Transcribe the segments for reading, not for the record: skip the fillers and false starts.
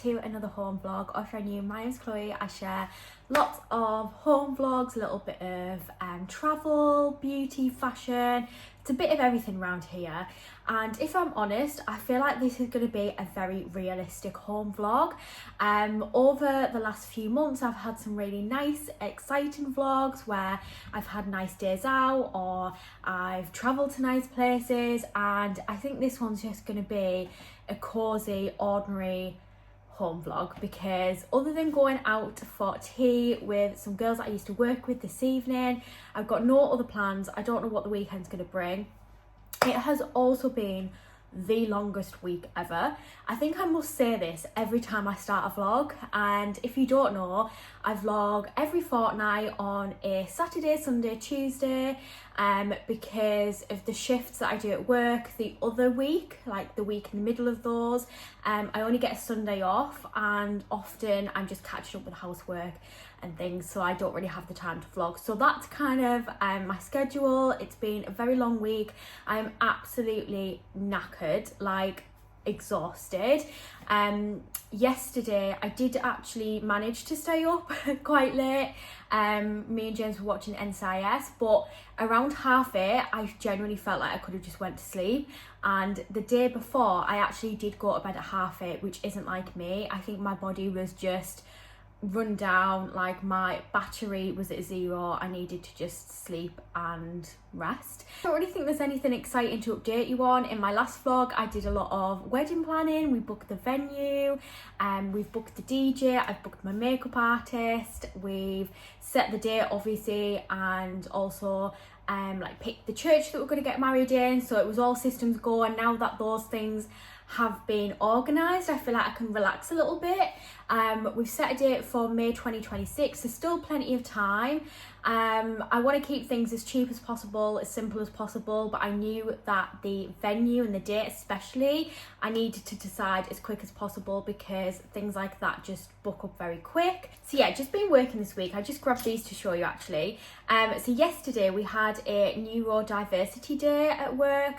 to another home vlog. Or if you're new, my name's Chloe. I share lots of home vlogs, a little bit of travel, beauty, fashion. It's a bit of everything around here. And if I'm honest, I feel like this is going to be a very realistic home vlog. Over the last few months, I've had some really nice, exciting vlogs where I've had nice days out or I've travelled to nice places, and I think this one's just going to be a cosy, ordinary home vlog, because other than going out for tea with some girls that I used to work with this evening, I've got no other plans. I don't know what the weekend's going to bring. It has also been the longest week ever. I think I must say this every time I start a vlog, and if you don't know, I vlog every fortnight on a Saturday, Sunday, Tuesday, because of the shifts that I do at work. The other week, like the week in the middle of those, I only get a Sunday off, and often I'm just catching up with housework and things, so I don't really have the time to vlog. So that's kind of my schedule. It's been a very long week. I'm absolutely knackered, like exhausted. Yesterday I did actually manage to stay up quite late. Me and James were watching NCIS, but around 8:30 I genuinely felt like I could have just went to sleep. And the day before I actually did go to bed at 8:30, which isn't like me. I think my body was just run down, like my battery was at zero. I needed to just sleep and rest. I don't really think there's anything exciting to update you on. In my last vlog I did a lot of wedding planning. We booked the venue, we've booked the DJ, I've booked my makeup artist, we've set the date obviously, and also like picked the church that we're going to get married in. So it was all systems go, and now that those things have been organised, I feel like I can relax a little bit. We've set a date for May 2026, so still plenty of time. I want to keep things as cheap as possible, as simple as possible, but I knew that the venue and the date especially, I needed to decide as quick as possible, because things like that just book up very quick. So yeah, just been working this week. I just grabbed these to show you actually. So yesterday we had a neurodiversity day at work,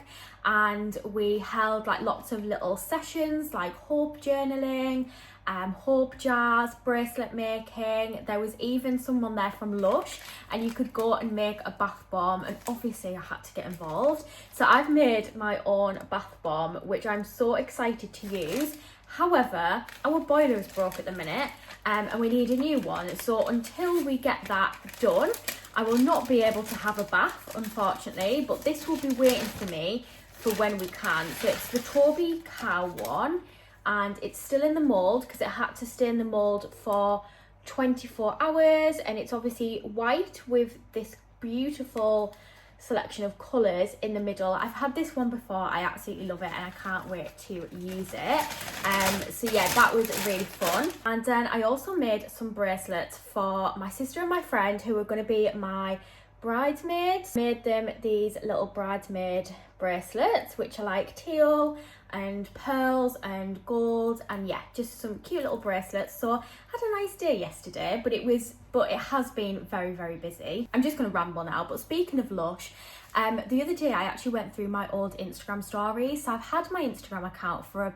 and we held like lots of little sessions like hope journaling, hope jars, bracelet making. There was even someone there from Lush, and you could go and make a bath bomb, and obviously I had to get involved. So I've made my own bath bomb, which I'm so excited to use. However, our boiler is broke at the minute, and we need a new one. So until we get that done, I will not be able to have a bath, unfortunately, but this will be waiting for me for when we can. So it's the Toby Cow one, and it's still in the mould because it had to stay in the mould for 24 hours, and it's obviously white with this beautiful selection of colours in the middle. I've had this one before, I absolutely love it, and I can't wait to use it. So yeah, that was really fun. And then I also made some bracelets for my sister and my friend who were going to be my bridesmaids. Made them these little bridesmaid bracelets, which are like teal and pearls and gold, and yeah, just some cute little bracelets. So I had a nice day yesterday, but it has been very, very busy. I'm just going to ramble now, but speaking of Lush, the other day I actually went through my old Instagram stories. So I've had my Instagram account for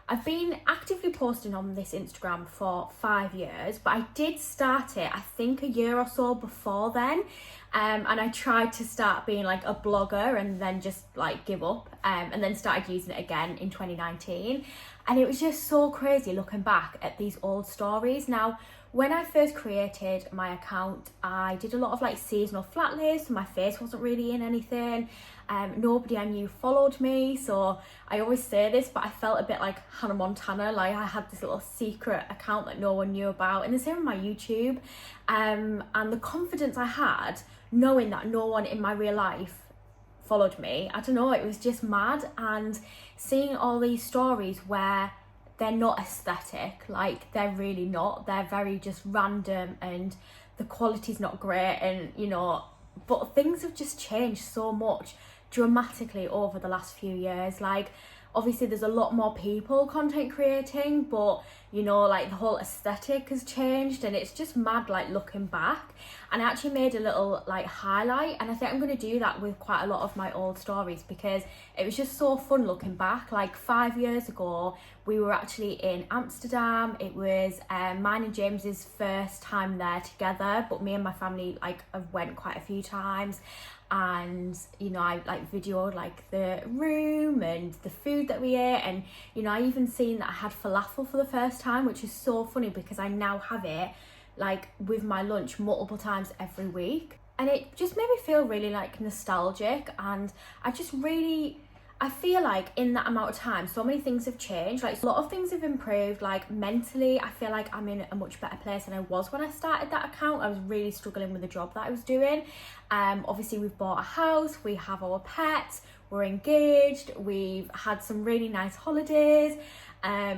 I've been actively posting on this Instagram for 5 years, but I did start it, I think, a year or so before then. And I tried to start being like a blogger and then just like give up, and then started using it again in 2019. And it was just so crazy looking back at these old stories. Now, when I first created my account, I did a lot of like seasonal flat lays, so my face wasn't really in anything. Nobody I knew followed me, so I always say this, but I felt a bit like Hannah Montana, like I had this little secret account that no one knew about. And the same with my YouTube, and the confidence I had knowing that no one in my real life followed me, I don't know, it was just mad. And seeing all these stories where they're not aesthetic, like they're really not, they're very just random, and the quality's not great, and you know, but things have just changed so much dramatically over the last few years. Like obviously there's a lot more people content creating, but you know, like the whole aesthetic has changed, and it's just mad like looking back. And I actually made a little like highlight, and I think I'm going to do that with quite a lot of my old stories, because it was just so fun looking back. Like 5 years ago we were actually in Amsterdam. It was mine and James's first time there together, but me and my family like have went quite a few times. And you know, I like videoed like the room and the food that we ate, and you know, I even seen that I had falafel for the first time, which is so funny because I now have it like with my lunch multiple times every week, and it just made me feel really like nostalgic. And I feel like in that amount of time so many things have changed. Like a lot of things have improved. Like mentally, I feel like I'm in a much better place than I was when I started that account. I was really struggling with the job that I was doing. Obviously we've bought a house, we have our pets, we're engaged, we've had some really nice holidays.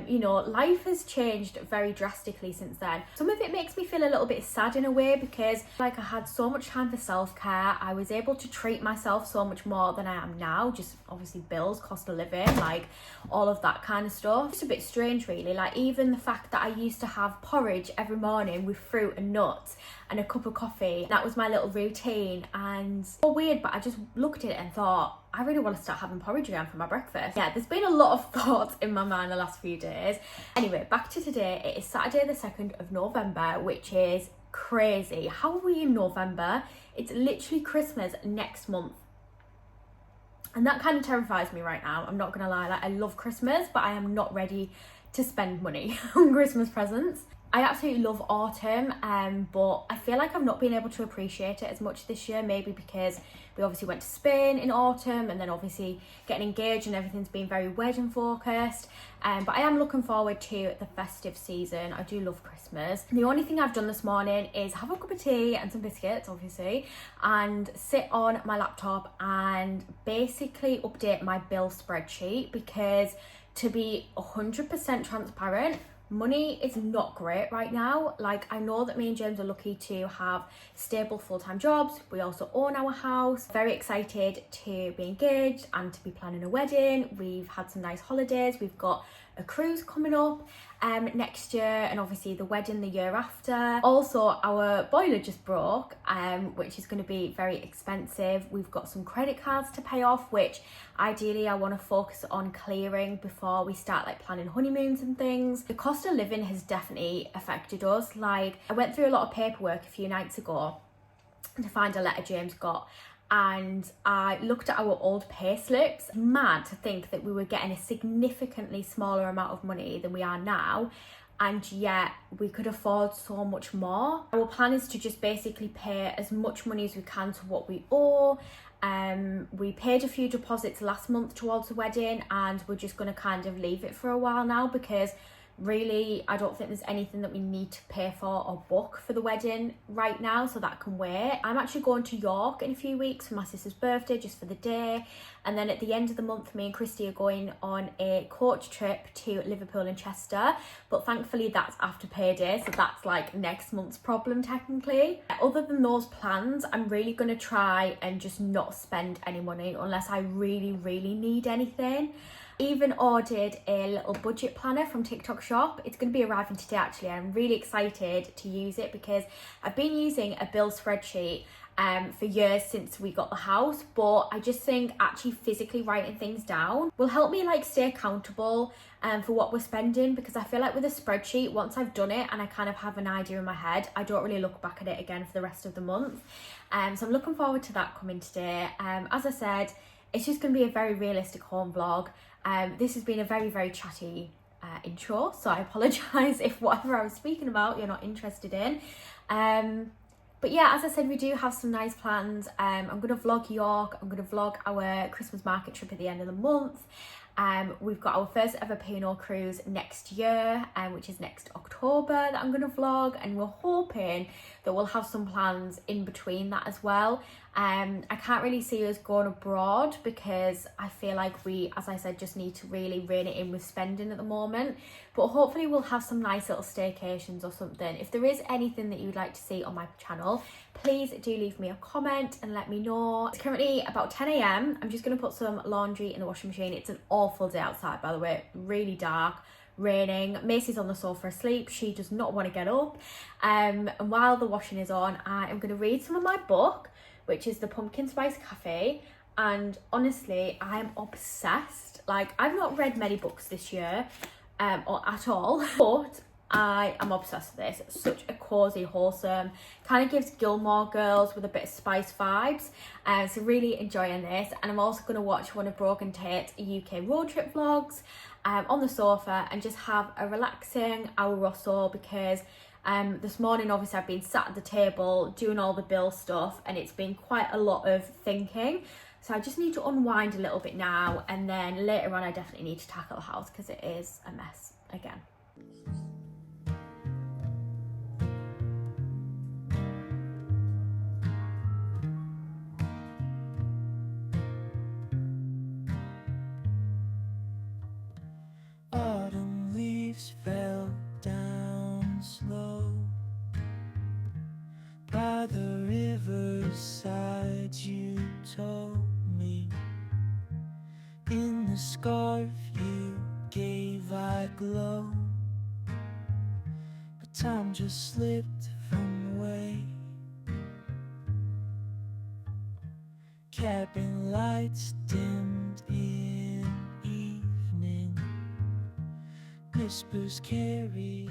You know, life has changed very drastically since then. Some of it makes me feel a little bit sad in a way, because like I had so much time for self-care. I was able to treat myself so much more than I am now. Just obviously bills, cost of living, like all of that kind of stuff. It's a bit strange really. Like even the fact that I used to have porridge every morning with fruit and nuts and a cup of coffee, that was my little routine. And so weird, but I just looked at it and thought, I really want to start having porridge again for my breakfast. Yeah, there's been a lot of thoughts in my mind the last few days. Anyway, back to today. It is Saturday the 2nd of November, which is crazy. How are we in November? It's literally Christmas next month. And that kind of terrifies me right now. I'm not gonna lie, like I love Christmas, but I am not ready to spend money on Christmas presents. I absolutely love autumn, but I feel like I've not been able to appreciate it as much this year, maybe because we obviously went to Spain in autumn, and then obviously getting engaged and everything's been very wedding focused. But I am looking forward to the festive season. I do love Christmas. The only thing I've done this morning is have a cup of tea and some biscuits, obviously, and sit on my laptop and basically update my bill spreadsheet, because to be 100% transparent, money is not great right now. Like I know that me and James are lucky to have stable full-time jobs. We also own our house. Very excited to be engaged and to be planning a wedding. We've had some nice holidays. We've got a cruise coming up next year, and obviously the wedding the year after. Also our boiler just broke, which is going to be very expensive. We've got some credit cards to pay off, which ideally I want to focus on clearing before we start like planning honeymoons and things. The cost of living has definitely affected us. Like I went through a lot of paperwork a few nights ago to find a letter James got, and I looked at our old pay slips. Mad to think that we were getting a significantly smaller amount of money than we are now, and yet we could afford so much more. Our plan is to just basically pay as much money as we can to what we owe. We paid a few deposits last month towards the wedding, and we're just going to kind of leave it for a while now, because really I don't think there's anything that we need to pay for or book for the wedding right now, so that can wait. I'm actually going to York in a few weeks for my sister's birthday, just for the day, and then at the end of the month me and Christy are going on a coach trip to Liverpool and Chester, but thankfully that's after payday, so that's like next month's problem technically. Other than those plans, I'm really going to try and just not spend any money unless I really need anything. Even ordered a little budget planner from TikTok shop. It's going to be arriving today actually. I'm really excited to use it, because I've been using a bill spreadsheet for years since we got the house, but I just think actually physically writing things down will help me like stay accountable for what we're spending, because I feel like with a spreadsheet, once I've done it and I kind of have an idea in my head, I don't really look back at it again for the rest of the month. So I'm looking forward to that coming today. As I said, it's just going to be a very realistic home vlog. This has been a very chatty intro, so I apologise if whatever I was speaking about you're not interested in. But yeah, as I said, we do have some nice plans. I'm going to vlog York, I'm going to vlog our Christmas market trip at the end of the month. We've got our first ever P&O cruise next year, which is next October, that I'm going to vlog, and we're hoping that we'll have some plans in between that as well. I can't really see us going abroad, because I feel like we, as I said, just need to really rein it in with spending at the moment, but hopefully we'll have some nice little staycations or something. If there is anything that you'd like to see on my channel, please do leave me a comment and let me know. It's currently about 10 AM. I'm just going to put some laundry in the washing machine. It's an awful day outside, by the way, really dark, raining. Macy's on the sofa asleep. She does not want to get up. And while the washing is on, I am going to read some of my book, which is the Pumpkin Spice Cafe. And honestly, I am obsessed. Like, I've not read many books this year or at all, but I am obsessed with this. It's such a cozy, wholesome, kind of gives Gilmore Girls with a bit of spice vibes. So really enjoying this. And I'm also going to watch one of Brogan Tate's UK road trip vlogs on the sofa and just have a relaxing hour or so, because this morning obviously I've been sat at the table doing all the bill stuff and it's been quite a lot of thinking. So I just need to unwind a little bit now, and then later on I definitely need to tackle the house because it is a mess again. Autumn leaves fell down slow by the riverside. You told me in the scarf you gave I glow, but time just slipped from the way. Cabin lights dimmed in evening, whispers carried.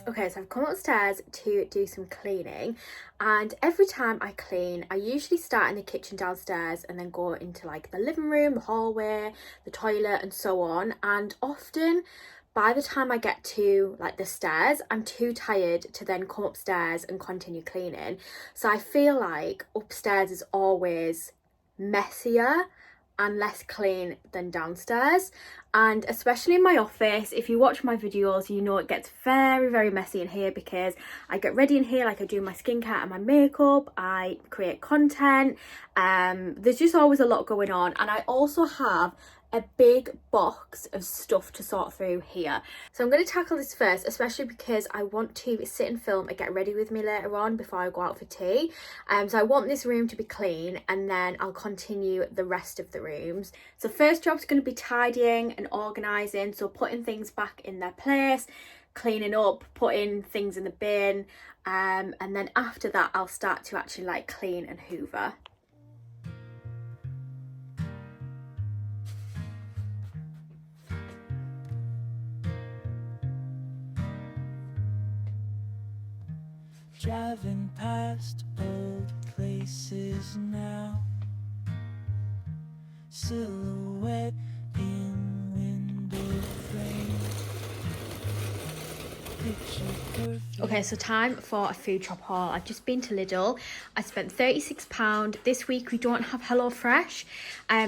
Okay, so I've come upstairs to do some cleaning, and every time I clean, I usually start in the kitchen downstairs and then go into like the living room, the hallway, the toilet and so on. And often by the time I get to like the stairs, I'm too tired to then come upstairs and continue cleaning. So I feel like upstairs is always messier and less clean than downstairs. And especially in my office, if you watch my videos, you know it gets very, very messy in here, because I get ready in here, like I do my skincare and my makeup, I create content, there's just always a lot going on. And I also have a big box of stuff to sort through here. So I'm going to tackle this first, especially because I want to sit and film and get ready with me later on before I go out for tea. So I want this room to be clean, and then I'll continue the rest of the rooms. So first job's going to be tidying and organising, so putting things back in their place, cleaning up, putting things in the bin, and then after that I'll start to actually like clean and hoover. Driving past old places now, silhouette in window frame. Okay, so time for a food shop haul. I've just been to Lidl. I spent £36. This week we don't have HelloFresh,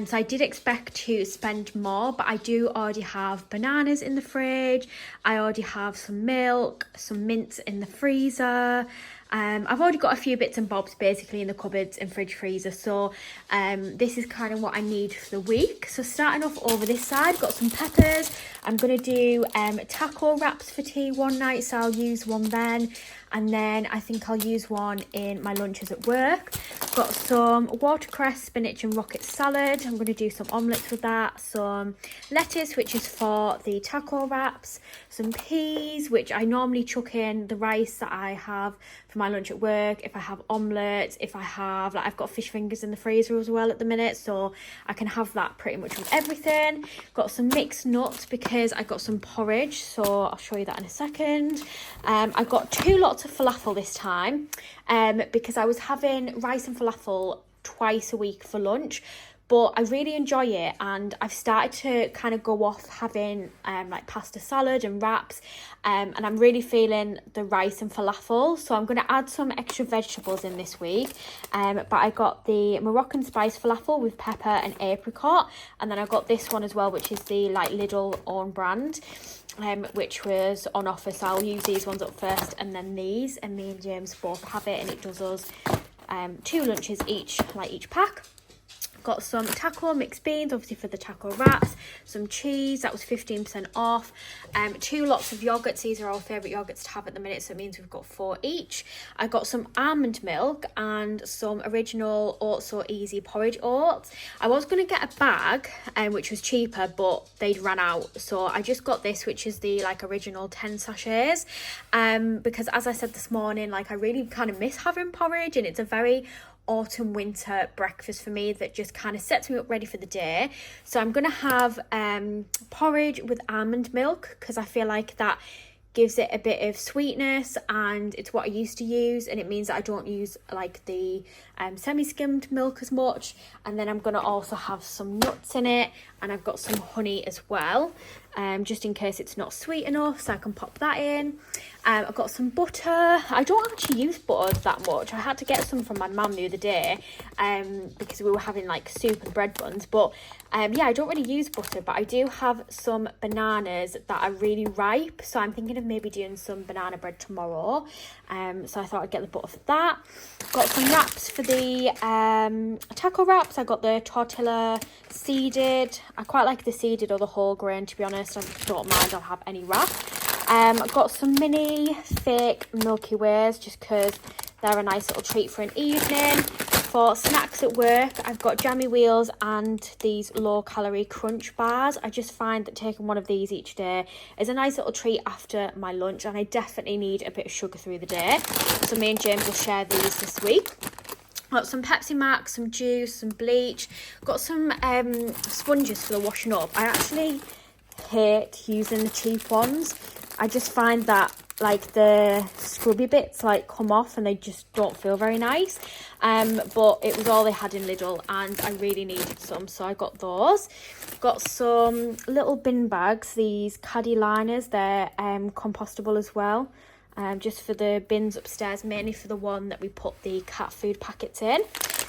so I did expect to spend more, but I do already have bananas in the fridge. I already have some milk, some mints in the freezer. I've already got a few bits and bobs basically in the cupboards and fridge freezer, so this is kind of what I need for the week. So starting off over this side, got some peppers. I'm going to do taco wraps for tea one night, so I'll use one then, and then I think I'll use one in my lunches at work. Got some watercress, spinach and rocket salad. I'm going to do some omelettes with that. Some lettuce, which is for the taco wraps. Some peas, which I normally chuck in the rice that I have for my lunch at work. If I have omelettes, if I have, like, I've got fish fingers in the freezer as well at the minute, so I can have that pretty much with everything. Got some mixed nuts because I got some porridge, so I'll show you that in a second. I got 2 lots of falafel this time, because I was having rice and falafel twice a week for lunch, but I really enjoy it, and I've started to kind of go off having like pasta salad and wraps, and I'm really feeling the rice and falafel, so I'm going to add some extra vegetables in this week. But I got the Moroccan spice falafel with pepper and apricot, and then I got this one as well, which is the like Lidl own brand, which was on offer, so I'll use these ones up first and then these, and me and James both have it, and it does us 2 lunches each, like each pack. got some taco mixed beans, obviously for the taco wraps, some cheese, that was 15% off, 2 lots of yogurts. These are our favourite yogurts to have at the minute, so it means we've got 4 each. I got some almond milk and some original Oats So Easy porridge oats. I was going to get a bag, which was cheaper, but they'd ran out, so I just got this, which is the like original 10 sachets, because as I said this morning, like I really kind of miss having porridge, and it's a very autumn winter breakfast for me that just kind of sets me up ready for the day. So I'm gonna have porridge with almond milk, because I feel like that gives it a bit of sweetness, and it's what I used to use, and it means that I don't use like the semi-skimmed milk as much. And then I'm gonna also have some nuts in it, and I've got some honey as well, just in case it's not sweet enough, so I can pop that in. I've got some butter. I don't actually use butter that much. I had to get some from my mum the other day, because we were having like soup and bread buns. But yeah, I don't really use butter, but I do have some bananas that are really ripe, so I'm thinking of maybe doing some banana bread tomorrow. So I thought I'd get the butter for that. Got some wraps for the taco wraps. I got the tortilla seeded. I quite like the seeded or the whole grain, to be honest. I don't mind, I'll have any wrap. I've got some mini fake Milky Ways, just because they're a nice little treat for an evening. For snacks at work, I've got jammy wheels and these low-calorie crunch bars. I just find that taking one of these each day is a nice little treat after my lunch, and I definitely need a bit of sugar through the day. So me and James will share these this week. Got some Pepsi Max, some juice, some bleach. Got some sponges for the washing up. I actually hate using the cheap ones. I just find that like the scrubby bits like come off and they just don't feel very nice. But it was all they had in Lidl, and I really needed some, so I got those. Got some little bin bags, these caddy liners. They're compostable as well, just for the bins upstairs, mainly for the one that we put the cat food packets in.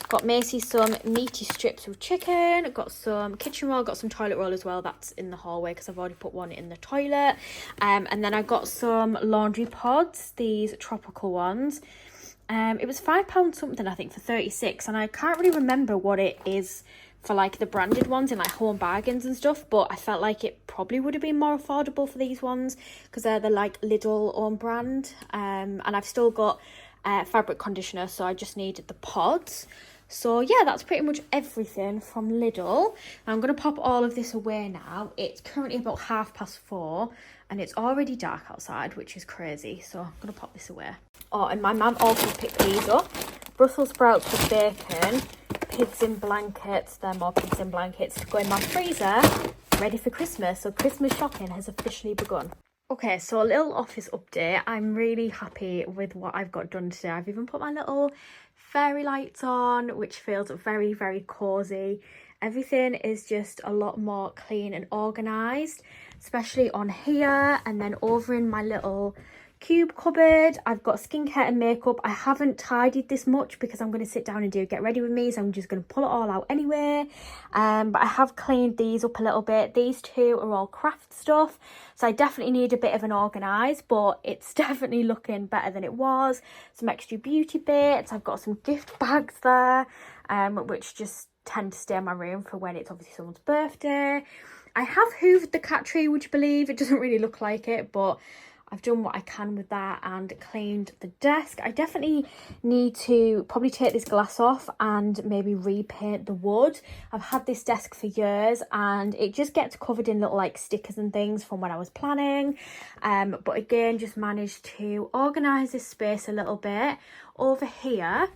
Got Macy some meaty strips of chicken. Got some kitchen roll. Got some toilet roll as well. That's in the hallway because I've already put one in the toilet. And then I got some laundry pods, these tropical ones. It was £5 something, I think, for 36, and I can't really remember what it is for like the branded ones in like Home Bargains and stuff, but I felt like it probably would have been more affordable for these ones because they're the like Lidl own brand. And I've still got fabric conditioner, so I just needed the pods. So yeah, that's pretty much everything from Lidl. I'm going to pop all of this away now. It's currently about 4:30 and it's already dark outside, which is crazy. So I'm going to pop this away. Oh, and my mum also picked these up. Brussels sprouts with bacon, pigs in blankets. They're more pigs in blankets to go in my freezer, ready for Christmas. So Christmas shopping has officially begun. Okay, so a little office update. I'm really happy with what I've got done today. I've even put my little fairy lights on, which feels very, very cozy. Everything is just a lot more clean and organised, especially on here. And then over in my little cube cupboard, I've got skincare and makeup. I haven't tidied this much because I'm going to sit down and do Get Ready With Me, so I'm just going to pull it all out anyway. But I have cleaned these up a little bit. These two are all craft stuff, so I definitely need a bit of an organise, but it's definitely looking better than it was. Some extra beauty bits. I've got some gift bags there, which just tend to stay in my room for when it's obviously someone's birthday. I have hoovered the cat tree, would you believe? It doesn't really look like it, but I've done what I can with that and cleaned the desk. I definitely need to probably take this glass off and maybe repaint the wood. I've had this desk for years and it just gets covered in little like stickers and things from when I was planning. But again, just managed to organise this space a little bit. Over here,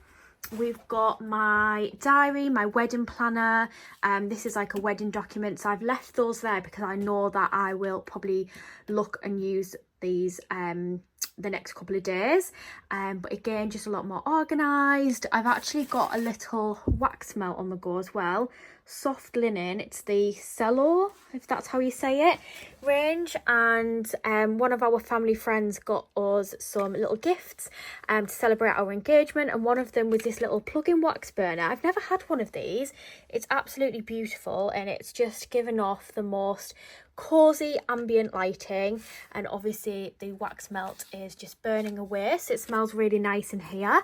we've got my diary, my wedding planner. This is like a wedding document, so I've left those there because I know that I will probably look and use these the next couple of days, but again, just a lot more organised. I've actually got a little wax melt on the go as well, soft linen. It's the Cello, if that's how you say it, range, and one of our family friends got us some little gifts to celebrate our engagement, and one of them was this little plug-in wax burner. I've never had one of these. It's absolutely beautiful, and it's just given off the most cozy ambient lighting, and obviously the wax melt is just burning away, so it smells really nice in here.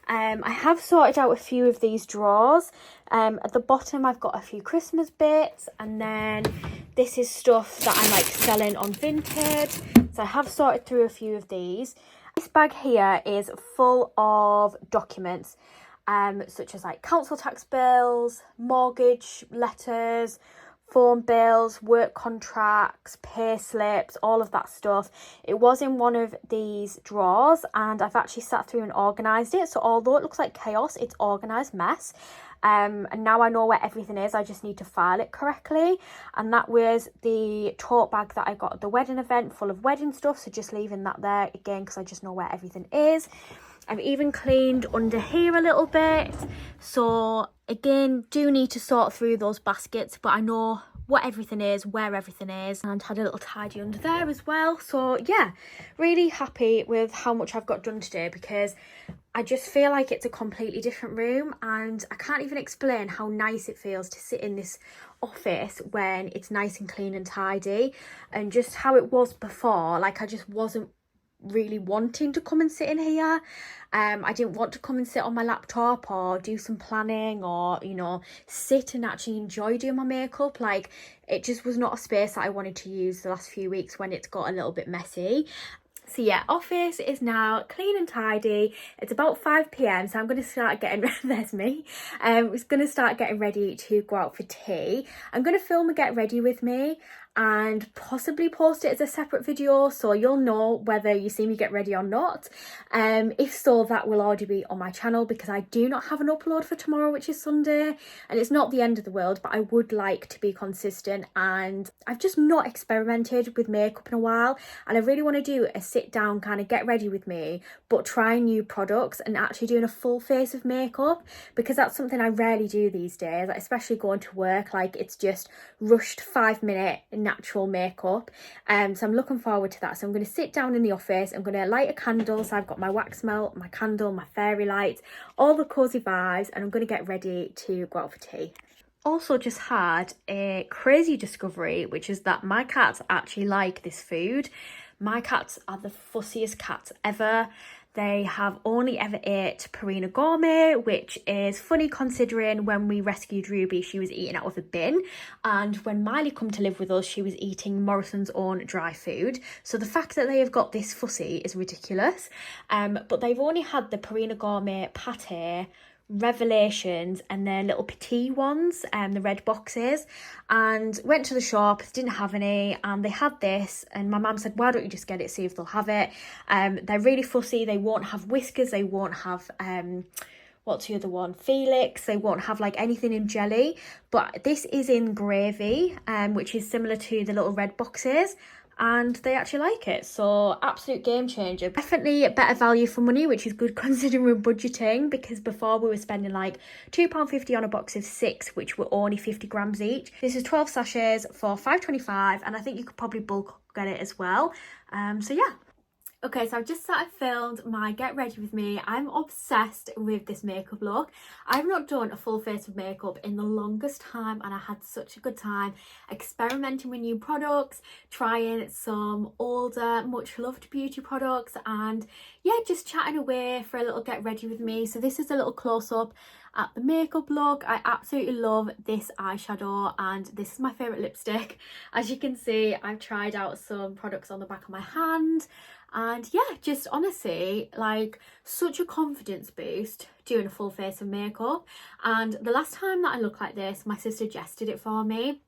I have sorted out a few of these drawers. At the bottom I've got a few Christmas bits, and then this is stuff that I'm like selling on Vinted, so I have sorted through a few of these. This bag here is full of documents, such as like council tax bills, mortgage letters, phone bills, work contracts, pay slips, all of that stuff. It was in one of these drawers, and I've actually sat through and organised it. So although it looks like chaos, it's organised mess. And now I know where everything is. I just need to file it correctly. And that was the tote bag that I got at the wedding event, full of wedding stuff. So just leaving that there again, because I just know where everything is. I've even cleaned under here a little bit. So again, do need to sort through those baskets, but I know what everything is, where everything is, and had a little tidy under there as well. So yeah, really happy with how much I've got done today, because I just feel like it's a completely different room, and I can't even explain how nice it feels to sit in this office when it's nice and clean and tidy, and just how it was before. Like, I just wasn't really wanting to come and sit in here. I didn't want to come and sit on my laptop or do some planning, or, you know, sit and actually enjoy doing my makeup. Like, it just was not a space that I wanted to use the last few weeks when it's got a little bit messy. So yeah, office is now clean and tidy. It's about 5 p.m, so I'm going to start getting there's me. I'm going to start getting ready to go out for tea. I'm going to film a get ready with me and possibly post it as a separate video, so you'll know whether you see me get ready or not. If so, that will already be on my channel, because I do not have an upload for tomorrow, which is Sunday, and it's not the end of the world, but I would like to be consistent, and I've just not experimented with makeup in a while, and I really want to do a sit down kind of get ready with me, but try new products and actually doing a full face of makeup, because that's something I rarely do these days, like, especially going to work. Like, it's just rushed 5-minute natural makeup. So I'm looking forward to that. So I'm going to sit down in the office, I'm going to light a candle, so I've got my wax melt, my candle, my fairy lights, all the cozy vibes, and I'm going to get ready to go out for tea. Also just had a crazy discovery, which is that my cats actually like this food. My cats are the fussiest cats ever. They have only ever ate Purina Gourmet, which is funny considering when we rescued Ruby, she was eating out of a bin. And when Miley come to live with us, she was eating Morrison's own dry food. So the fact that they have got this fussy is ridiculous. But they've only had the Purina Gourmet pate, Revelations, and their little petite ones, the red boxes, and went to the shop, didn't have any, and they had this, and my mum said, why don't you just get it, see if they'll have it. They're really fussy. They won't have whiskers, they won't have what's the other one, Felix, they won't have like anything in jelly, but this is in gravy, which is similar to the little red boxes, and they actually like it. So absolute game changer. Definitely a better value for money, which is good considering we're budgeting, because before we were spending like £2.50 on a box of 6, which were only 50 grams each. This is 12 sachets for £5.25, and I think you could probably bulk get it as well. So yeah. Okay, so I've just started filmed my get ready with me. I'm obsessed with this makeup look. I've not done a full face of makeup in the longest time, and I had such a good time experimenting with new products, trying some older, much loved beauty products, and yeah, just chatting away for a little get ready with me. So this is a little close up at the makeup look. I absolutely love this eyeshadow, and this is my favourite lipstick. As you can see, I've tried out some products on the back of my hand, and yeah, just honestly, like, such a confidence boost doing a full face of makeup. And the last time that I looked like this, my sister Jess did it for me.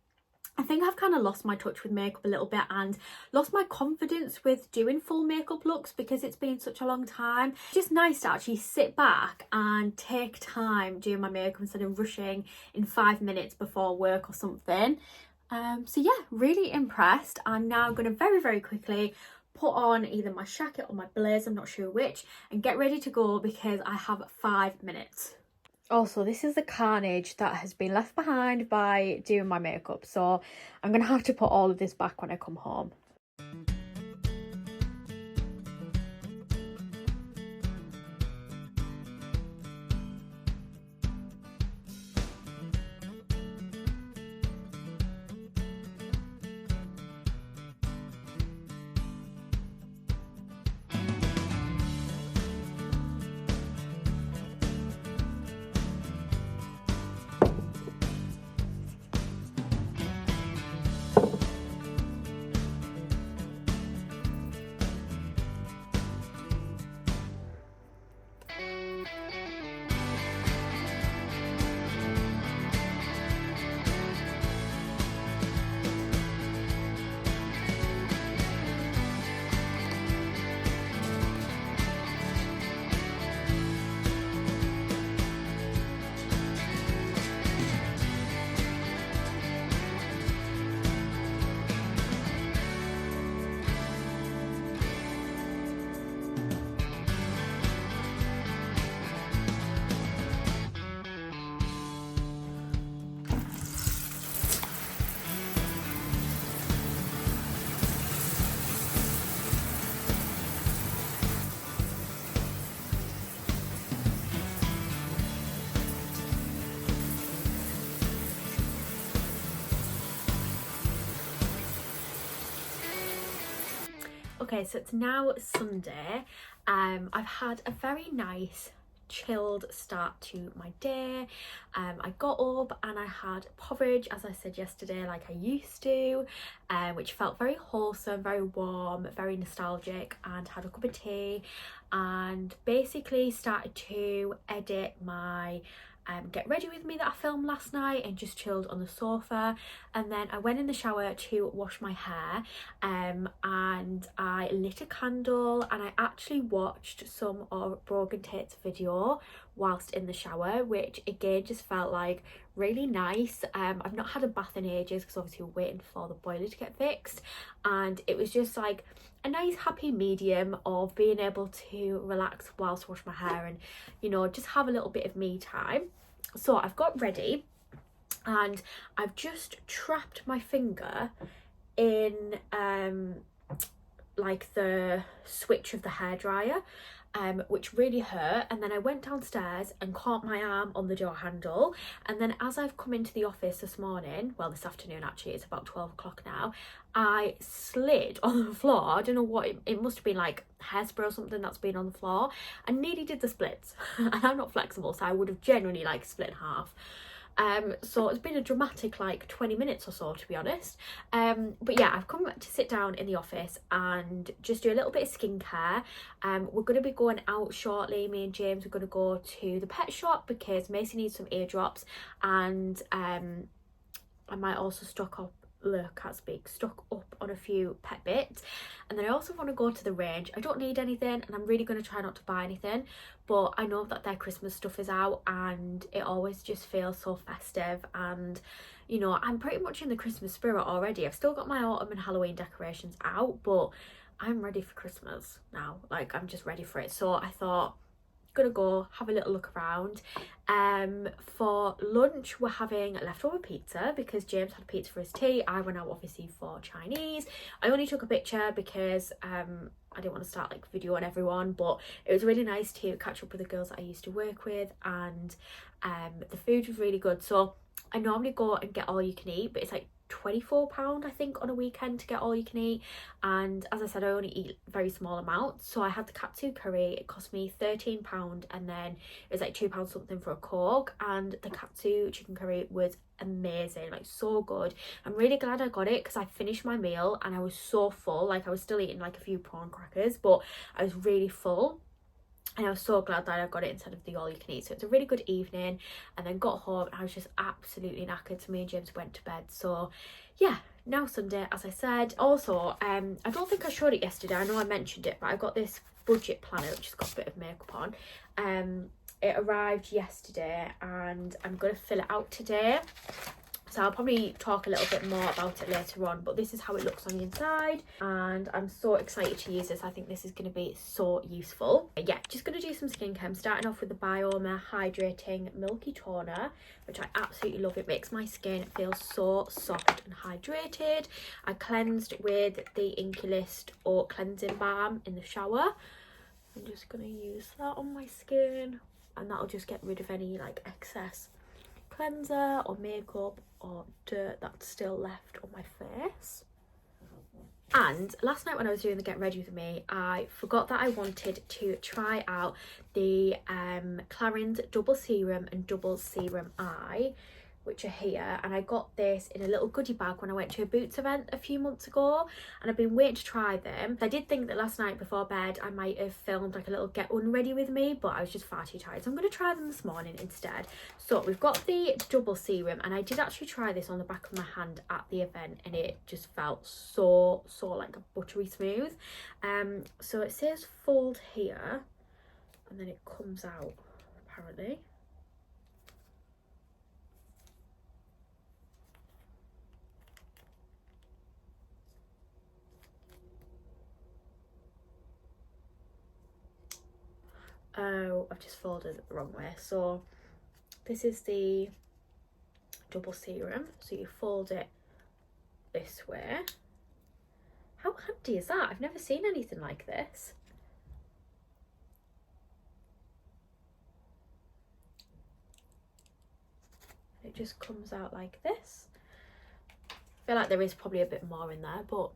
I think I've kind of lost my touch with makeup a little bit, and lost my confidence with doing full makeup looks, because it's been such a long time. It's just nice to actually sit back and take time doing my makeup instead of rushing in 5 minutes before work or something. So yeah, really impressed. I'm now going to very, very quickly put on either my jacket or my blazer, I'm not sure which, and get ready to go, because I have 5 minutes. Also, this is the carnage that has been left behind by doing my makeup, so I'm going to have to put all of this back when I come home. Okay, so it's now Sunday. I've had a very nice chilled start to my day. I got up and I had porridge, as I said yesterday, like I used to, which felt very wholesome, very warm, very nostalgic, and had a cup of tea and basically started to edit my get ready with me that I filmed last night and just chilled on the sofa. And then I went in the shower to wash my hair, and I lit a candle and I actually watched some of Brogan Tate's video whilst in the shower, which again just felt like really nice. I've not had a bath in ages because obviously we're waiting for the boiler to get fixed, and it was just like a nice happy medium of being able to relax whilst wash my hair and, you know, just have a little bit of me time. So I've got ready and I've just trapped my finger in like the switch of the hairdryer, which really hurt. And then I went downstairs and caught my arm on the door handle, and then as I've come into the office this morning, well this afternoon actually, it's about 12 o'clock now, I slid on the floor. I don't know what it must have been, like hairspray or something that's been on the floor, and nearly did the splits. And I'm not flexible, so I would have genuinely like split in half. So it's been a dramatic like 20 minutes or so, to be honest. But yeah, I've come to sit down in the office and just do a little bit of skincare. We're going to be going out shortly. Me and James are going to go to the pet shop because Macy needs some eardrops, and I might also stock up on a few pet bits. And then I also want to go to the range. I don't need anything and I'm really going to try not to buy anything, but I know that their Christmas stuff is out and it always just feels so festive, and you know, I'm pretty much in the Christmas spirit already. I've still got my autumn and Halloween decorations out, but I'm ready for Christmas now. Like, I'm just ready for it. So I thought, gonna go have a little look around. For lunch we're having leftover pizza because James had pizza for his tea. I went out obviously for Chinese. I only took a picture because I didn't want to start like videoing everyone, but it was really nice to catch up with the girls that I used to work with, and the food was really good. So I normally go and get all you can eat, but it's like £24 I think on a weekend to get all you can eat, and as I said, I only eat very small amounts. So I had the katsu curry, it cost me £13, and then it was like £2 something for a coke, and the katsu chicken curry was amazing, like so good. I'm really glad I got it because I finished my meal and I was so full. Like, I was still eating like a few prawn crackers, but I was really full. And I was so glad that I got it instead of the all you can eat. So it's a really good evening, and then got home and I was just absolutely knackered. So me and James went to bed. So yeah, now Sunday, as I said. Also, I don't think I showed it yesterday. I know I mentioned it, but I got this budget planner which has got a bit of makeup on. It arrived yesterday and I'm going to fill it out today. So I'll probably talk a little bit more about it later on, but this is how it looks on the inside and I'm so excited to use this. I think this is going to be so useful. Yeah, just going to do some skincare. I'm starting off with the Bioma Hydrating Milky Toner, which I absolutely love. It makes my skin feel so soft and hydrated. I cleansed with the Inculist Oat Cleansing Balm in the shower. I'm just going to use that on my skin, and that'll just get rid of any like excess cleanser or makeup or dirt that's still left on my face. And last night when I was doing the get ready with me, I forgot that I wanted to try out the Clarins Double Serum and Double Serum Eye, which are here, and I got this in a little goodie bag when I went to a Boots event a few months ago, and I've been waiting to try them. I did think that last night before bed I might have filmed like a little get unready with me, but I was just far too tired, so I'm going to try them this morning instead. So we've got the double serum, and I did actually try this on the back of my hand at the event and it just felt so like buttery smooth. So it says fold here and then it comes out apparently. Oh, I've just folded it the wrong way. So this is the double serum, so you fold it this way. How handy is that? I've never seen anything like this. It just comes out like this. I feel like there is probably a bit more in there, but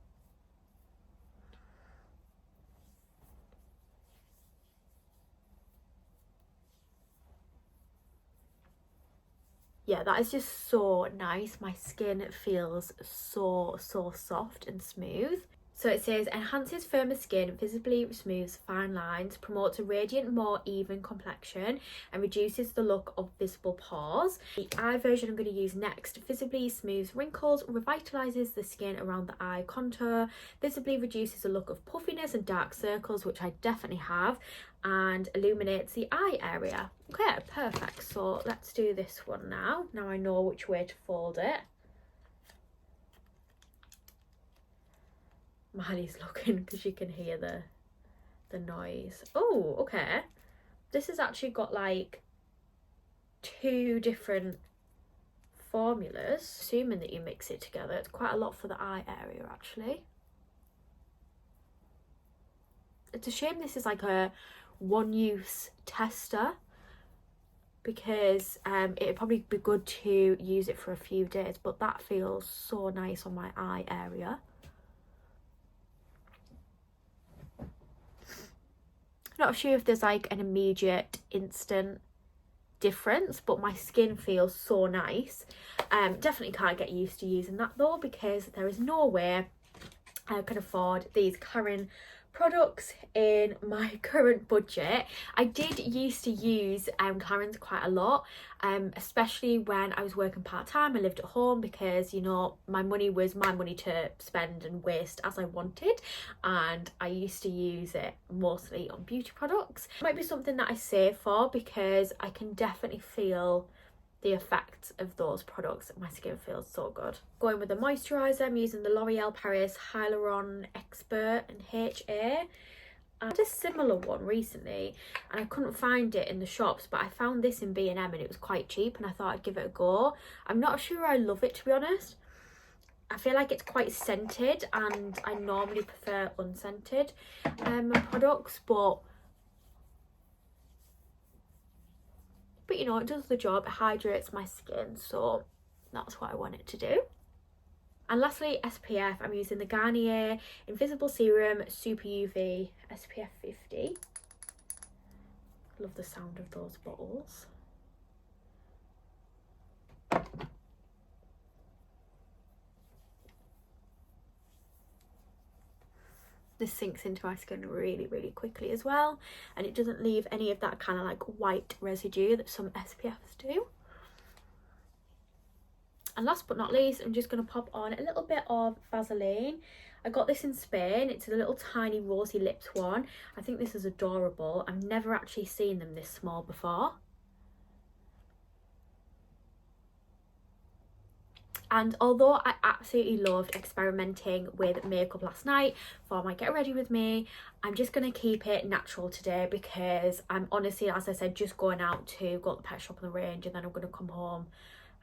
yeah, that is just so nice. My skin feels so soft and smooth. So it says, enhances firmer skin, visibly smooths fine lines, promotes a radiant, more even complexion, and reduces the look of visible pores. The eye version I'm going to use next visibly smooths wrinkles, revitalises the skin around the eye contour, visibly reduces the look of puffiness and dark circles, which I definitely have, and illuminates the eye area. Okay, perfect. So let's do this one now. Now I know which way to fold it. Miley's looking because you can hear the noise. Oh, okay. This has actually got like 2 different formulas. Assuming that you mix it together, it's quite a lot for the eye area actually. It's a shame this is like a one-use tester, because it'd probably be good to use it for a few days, but that feels so nice on my eye area. Not sure if there's like an immediate instant difference, but my skin feels so nice. Definitely can't get used to using that though, because there is no way I can afford these Karen products in my current budget. I did used to use Clarins quite a lot, especially when I was working part-time. I lived at home because, you know, my money was my money to spend and waste as I wanted, and I used to use it mostly on beauty products. It might be something that I save for, because I can definitely feel the effects of those products. My skin feels so good. Going with the moisturiser, I'm using the L'Oreal Paris Hyaluron Expert in HA. I had a similar one recently and I couldn't find it in the shops, but I found this in B&M and it was quite cheap, and I thought I'd give it a go. I'm not sure I love it, to be honest. I feel like it's quite scented, and I normally prefer unscented products, but you know, it does the job. It hydrates my skin, so that's what I want it to do. And lastly, SPF. I'm using the Garnier Invisible Serum Super UV SPF 50. Love the sound of those bottles. This sinks into my skin really quickly as well, and it doesn't leave any of that kind of like white residue that some SPFs do. And last but not least, I'm just going to pop on a little bit of Vaseline. I got this in Spain. It's a little tiny rosy lips one. I think this is adorable. I've never actually seen them this small before. And although I absolutely loved experimenting with makeup last night for my Get Ready With Me, I'm just going to keep it natural today, because I'm honestly, as I said, just going out to go to the pet shop on the range, and then I'm going to come home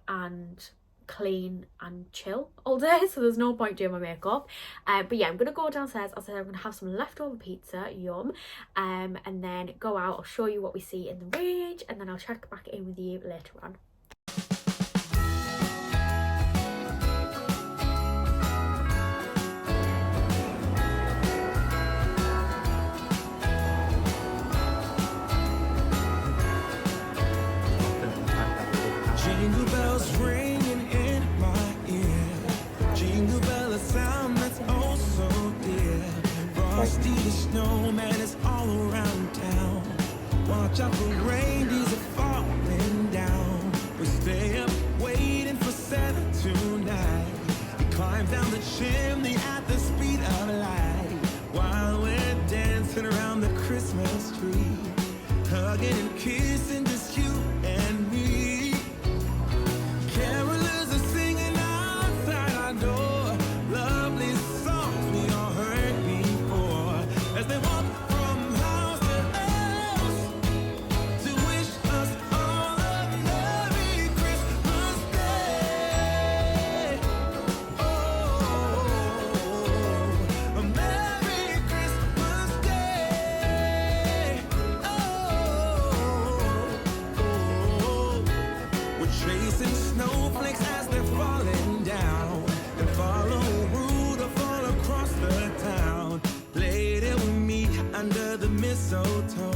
and clean and chill all day, so there's no point doing my makeup. But yeah, I'm going to go downstairs. As I said, I'm going to have some leftover pizza, yum, and then go out. I'll show you what we see in the range, and then I'll check back in with you later on. Jingle bells ringing in my ear. Jingle bell, a sound that's oh so dear. Frosty the snowman is all around town. Watch out for reindeers are falling down. We stay up waiting for Santa tonight. He climbs down the chimney at the speed of light, while we're dancing around the Christmas tree, hugging and kissing just you and me. Carolers are singing outside our door, lovely songs we all heard before, as they walk from house to house to wish us all a Merry Christmas Day. Oh, a Merry Christmas Day. Oh, we're chasing snowflakes as they're falling down, and follow Rudolph all across the town. Later we meet under the mistletoe,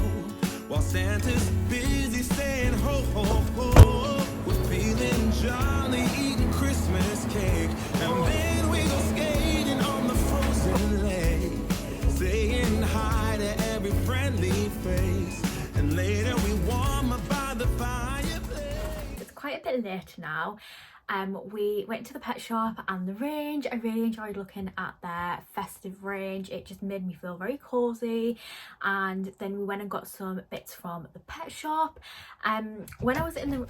while Santa's busy saying ho ho ho. We're feeling it a bit later now. We went to the pet shop and the range. I really enjoyed looking at their festive range. It just made me feel very cozy. And then we went and got some bits from the pet shop. When I was in the...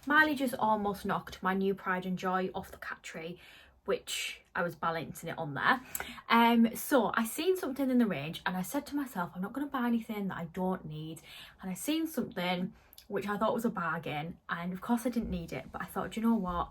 Miley just almost knocked my new Pride and Joy off the cat tree, which I was balancing it on there. So I seen something in the range and I said to myself, I'm not going to buy anything that I don't need. And I seen something which I thought was a bargain, and of course I didn't need it, but I thought, you know what,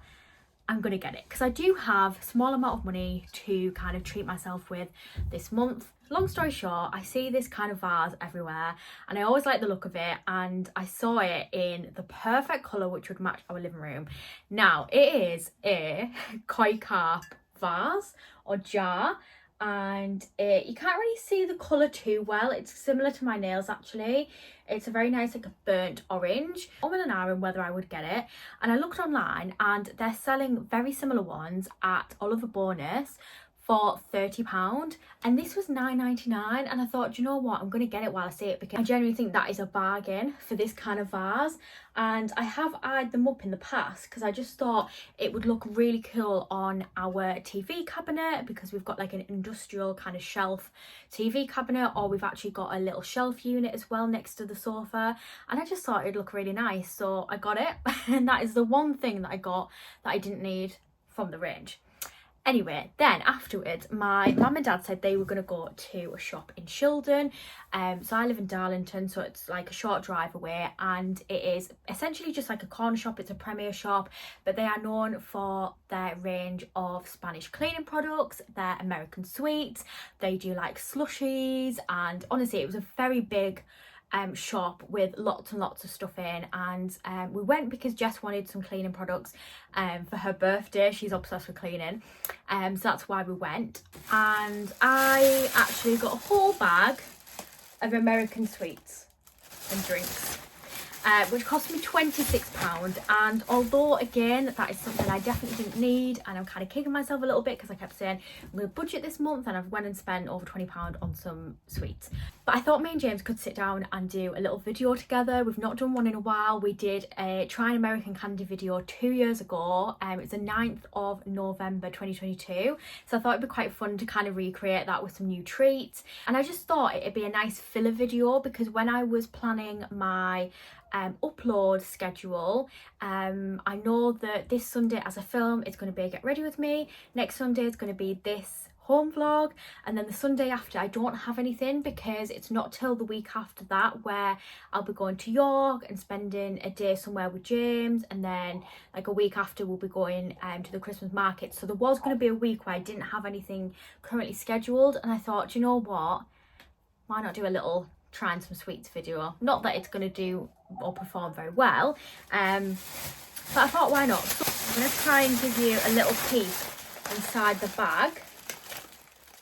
I'm going to get it because I do have a small amount of money to kind of treat myself with this month. Long story short, I see this kind of vase everywhere and I always like the look of it, and I saw it in the perfect colour which would match our living room. Now, it is a koi carp vase or jar, and you can't really see the colour too well. It's similar to my nails actually. It's a very nice like a burnt orange. I'm in an hour on whether I would get it, and I looked online and they're selling very similar ones at Oliver Bonus for £30, and this was £9.99, and I thought, you know what, I'm going to get it while I see it because I genuinely think that is a bargain for this kind of vase. And I have eyed them up in the past because I just thought it would look really cool on our TV cabinet, because we've got like an industrial kind of shelf TV cabinet, or we've actually got a little shelf unit as well next to the sofa, and I just thought it'd look really nice, so I got it. And that is the one thing that I got that I didn't need from the range. Anyway, then afterwards, my mum and dad said they were going to go to a shop in Shildon. So I live in Darlington, so it's like a short drive away, and it is essentially just like a corner shop. It's a Premier shop, but they are known for their range of Spanish cleaning products, their American sweets. They do like slushies, and honestly, it was a very big shop with lots and lots of stuff in. And we went because Jess wanted some cleaning products for her birthday. She's obsessed with cleaning, so that's why we went. And I actually got a whole bag of American sweets and drinks, which cost me £26. And although again that is something I definitely didn't need, and I'm kind of kicking myself a little bit because I kept saying I'm going to budget this month, and I've went and spent over £20 on some sweets. But I thought me and James could sit down and do a little video together. We've not done one in a while. We did a Try an American Candy video 2 years ago. It's the 9th of November 2022, so I thought it'd be quite fun to kind of recreate that with some new treats. And I just thought it'd be a nice filler video, because when I was planning my upload schedule, I know that this Sunday as a film it's going to be Get Ready With Me, next Sunday is going to be this home vlog, and then the Sunday after I don't have anything, because it's not till the week after that where I'll be going to York and spending a day somewhere with James, and then like a week after we'll be going to the Christmas market. So there was going to be a week where I didn't have anything currently scheduled, and I thought, you know what, why not do a little trying some sweets video? Not that it's going to do or perform very well, but I thought, why not? So I'm going to try and give you a little peek inside the bag.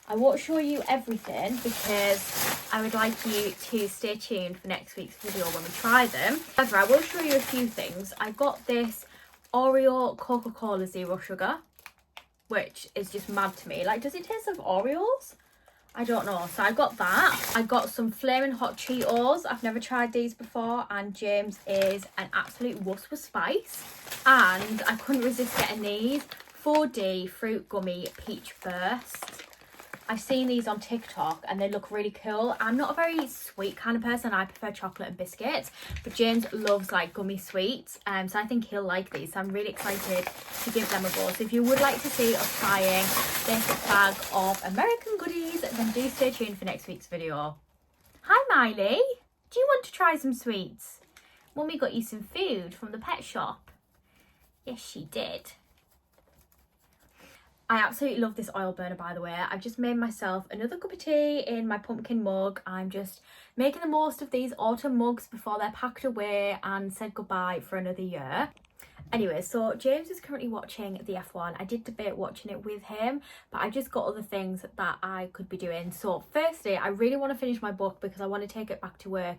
I won't show you everything because I would like you to stay tuned for next week's video when we try them. However, I will show you a few things. I got this Oreo Coca-Cola Zero Sugar, which is just mad to me. Like, does it taste like Oreos? I don't know. So I got that. I got some Flaming Hot Cheetos. I've never tried these before, and James is an absolute wuss with spice. And I couldn't resist getting these foodie Fruit Gummy Peach Burst. I've seen these on TikTok and they look really cool. I'm not a very sweet kind of person. I prefer chocolate and biscuits, but James loves like gummy sweets, so I think he'll like these. So I'm really excited to give them a go. So if you would like to see us trying this bag of American goodies, then do stay tuned for next week's video. Hi Miley, do you want to try some sweets? Mummy got you some food from the pet shop. Yes, she did. I absolutely love this oil burner, by the way. I've just made myself another cup of tea in my pumpkin mug. I'm just making the most of these autumn mugs before they're packed away and said goodbye for another year. Anyway, so James is currently watching the F1. I did debate watching it with him, but I just got other things that I could be doing. So firstly, I really want to finish my book because I want to take it back to work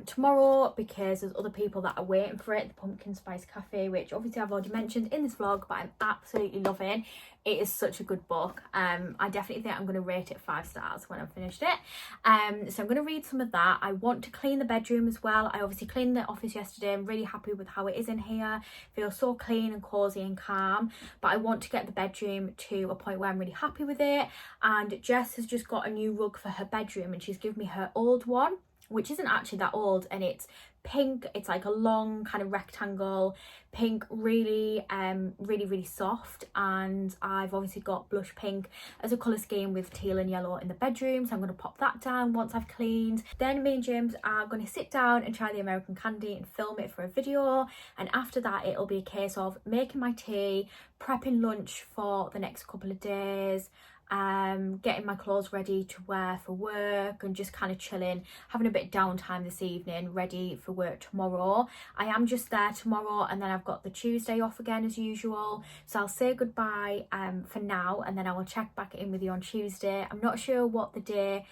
tomorrow, because there's other people that are waiting for it, the Pumpkin Spice Cafe, which obviously I've already mentioned in this vlog, but I'm absolutely loving. it is such a good book. I definitely think I'm going to rate it 5 stars when I've finished it. So I'm going to read some of that. I want to clean the bedroom as well. I obviously cleaned the office yesterday. I'm really happy with how it is in here. Feels so clean and cozy and calm. But I want to get the bedroom to a point where I'm really happy with it. And Jess has just got a new rug for her bedroom, and she's given me her old one, which isn't actually that old, and it's pink. It's like a long kind of rectangle pink, really soft. And I've obviously got blush pink as a colour scheme with teal and yellow in the bedroom, so I'm going to pop that down once I've cleaned. Then me and James are going to sit down and try the American candy and film it for a video, and after that it'll be a case of making my tea, prepping lunch for the next couple of days, getting my clothes ready to wear for work, and just kind of chilling, having a bit of downtime this evening, ready for work tomorrow. I am just there tomorrow, and then I've got the Tuesday off again as usual, so I'll say goodbye for now, and then I will check back in with you on Tuesday. I'm not sure what the day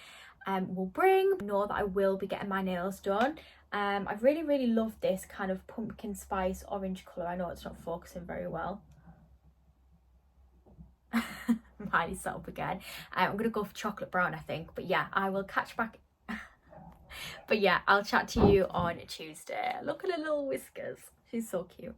will bring. I know that I will be getting my nails done. I really love this kind of pumpkin spice orange colour. I know it's not focusing very well. Mine is set up again. I'm gonna go for chocolate brown, I think, but yeah, I will catch back. But yeah, I'll chat to you on Tuesday. Look at her little whiskers, she's so cute.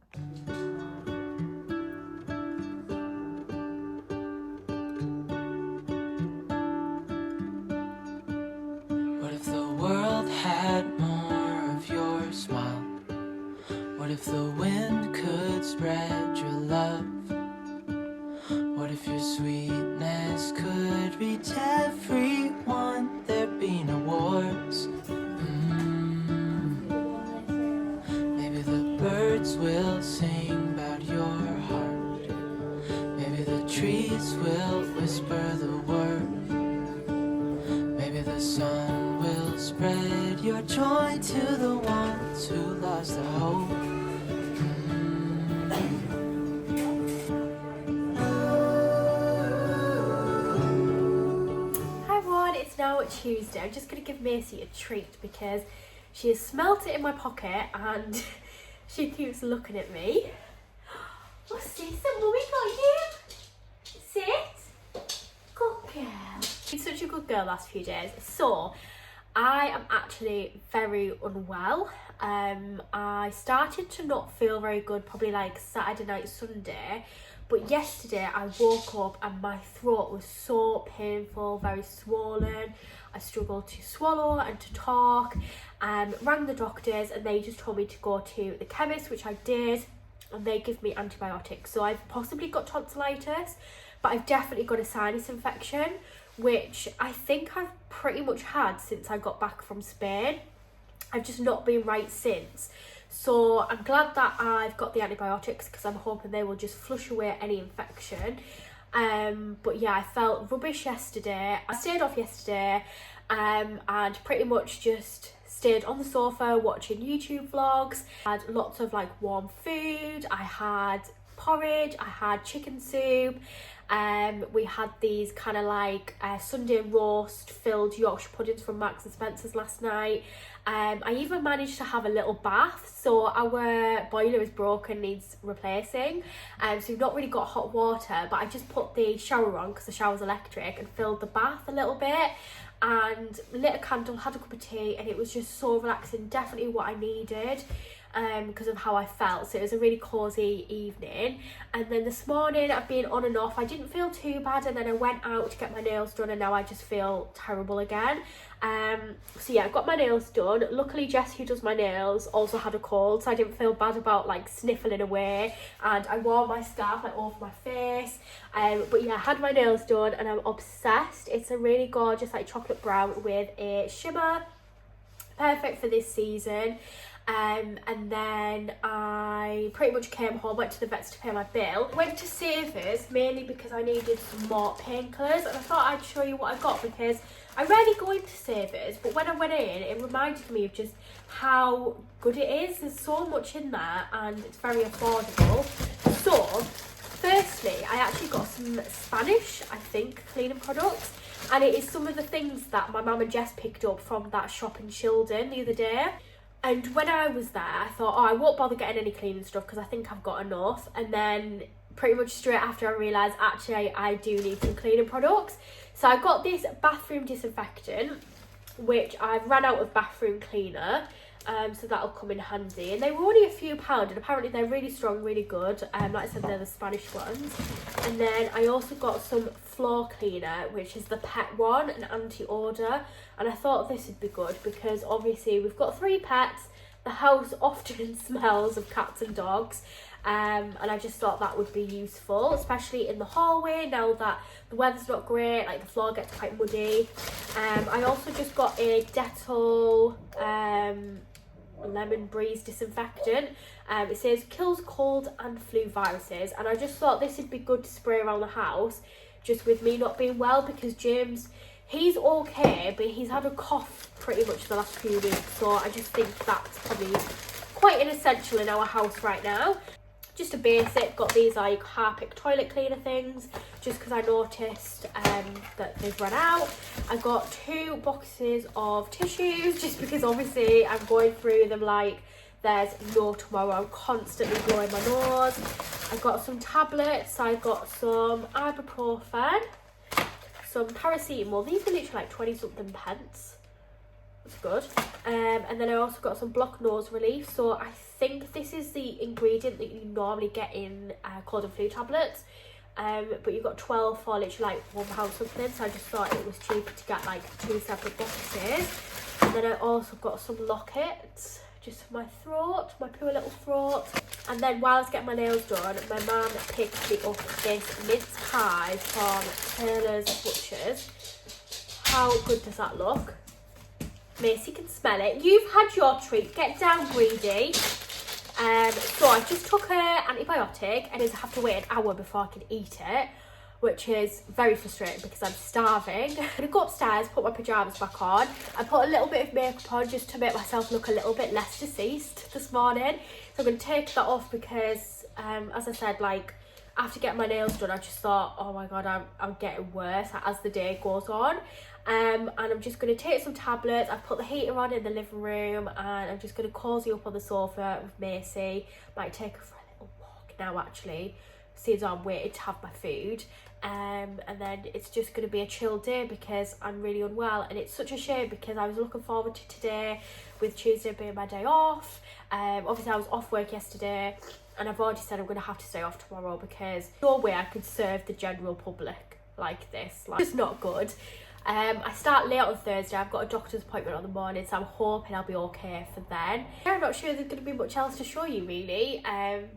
What if the world had more of your smile? What if the wind could spread your love? What if your sweetness could reach everyone? There'd be no wars. Maybe the birds will sing about your heart. Maybe the trees will whisper the word. Maybe the sun will spread your joy to the ones who lost their hope. Now it's Tuesday. I'm just going to give Macy a treat because she has smelt it in my pocket and she keeps looking at me. What's this? Mummy got you? Sit. Good girl. She's such a good girl last few days. So I am actually very unwell. I started to not feel very good probably like Saturday night, Sunday. But yesterday I woke up and my throat was so painful, very swollen. I struggled to swallow and to talk. Rang the doctors and they just told me to go to the chemist, which I did, and they give me antibiotics. So I've possibly got tonsillitis, but I've definitely got a sinus infection, which I think I've pretty much had since I got back from Spain. I've just not been right since. So I'm glad that I've got the antibiotics because I'm hoping they will just flush away any infection. But yeah, I felt rubbish yesterday. I stayed off yesterday and pretty much just stayed on the sofa watching YouTube vlogs. I had lots of like warm food. I had porridge, I had chicken soup. We had these kind of like Sunday roast filled Yorkshire puddings from Marks and Spencer's last night. I even managed to have a little bath. So our boiler is broken, needs replacing. So we've not really got hot water, but I just put the shower on because the shower's electric and filled the bath a little bit and lit a candle, had a cup of tea, and it was just so relaxing, definitely what I needed. Because of how I felt, so it was a really cosy evening. And then this morning I've been on and off. I didn't feel too bad, and then I went out to get my nails done, and now I just feel terrible again. So yeah, I got my nails done. Luckily Jess, who does my nails, also had a cold, so I didn't feel bad about like sniffling away, and I wore my scarf like over my face. But yeah, I had my nails done and I'm obsessed. It's a really gorgeous like chocolate brown with a shimmer, perfect for this season. And then I pretty much came home, went to the vets to pay my bill. Went to Savers mainly because I needed some more painkillers, and I thought I'd show you what I got because I rarely go into Savers, but when I went in it reminded me of just how good it is. There's so much in there and it's very affordable. So firstly, I actually got some Spanish, I think, cleaning products, and it is some of the things that my mum and Jess picked up from that shop in Shildon the other day. And when I was there, I thought, oh, I won't bother getting any cleaning stuff because I think I've got enough. And then pretty much straight after I realised actually I do need some cleaning products. So I got this bathroom disinfectant, which I've ran out of bathroom cleaner, so that'll come in handy. And they were only a few pounds, and apparently they're really strong, really good. Like I said, they're the Spanish ones. And then I also got some floor cleaner, which is the pet one, an anti-odor. And I thought this would be good because obviously we've got 3 pets. The house often smells of cats and dogs. And I just thought that would be useful, especially in the hallway now that the weather's not great, like the floor gets quite muddy. I also just got a Dettol lemon breeze disinfectant. It says kills cold and flu viruses, and I just thought this would be good to spray around the house just with me not being well, because James, he's okay, but he's had a cough pretty much the last few weeks, so I just think that's probably quite an essential in our house right now. Just a basic, got these like Harpic toilet cleaner things, just because I noticed that they've run out. I got 2 boxes of tissues, just because obviously I'm going through them like there's no tomorrow. I'm constantly blowing my nose. I got some tablets, I got some ibuprofen, some paracetamol. These are literally like 20 something pence. That's good. And then I also got some blocked nose relief. So I think this is the ingredient that you normally get in cold and flu tablets. But you got 12 for literally like £1 something. So I just thought it was cheaper to get like 2 separate boxes. And then I also got some lockets, just for my throat, my poor little throat. And then while I was getting my nails done, my mum picked me up this mince pie from Taylor's Butchers. How good does that look? Macy can smell it. You've had your treat. Get down, greedy. So I just took an antibiotic, and I have to wait an hour before I can eat it, which is very frustrating because I'm starving. I'm gonna go upstairs, put my pyjamas back on. I put a little bit of makeup on just to make myself look a little bit less deceased this morning. So I'm gonna take that off because, as I said, like after getting my nails done, I just thought, oh my god, I'm getting worse as the day goes on. And I'm just going to take some tablets. I've put the heater on in the living room, and I'm just going to cozy up on the sofa with Macy. Might take her for a little walk now actually, since I'm waiting to have my food. And then it's just going to be a chill day because I'm really unwell, and it's such a shame because I was looking forward to today, with Tuesday being my day off. Obviously I was off work yesterday, and I've already said I'm going to have to stay off tomorrow because no way I could serve the general public like this. Like, it's not good. I start late on Thursday. I've got a doctor's appointment on the morning, so I'm hoping I'll be okay for then. I'm not sure there's going to be much else to show you really,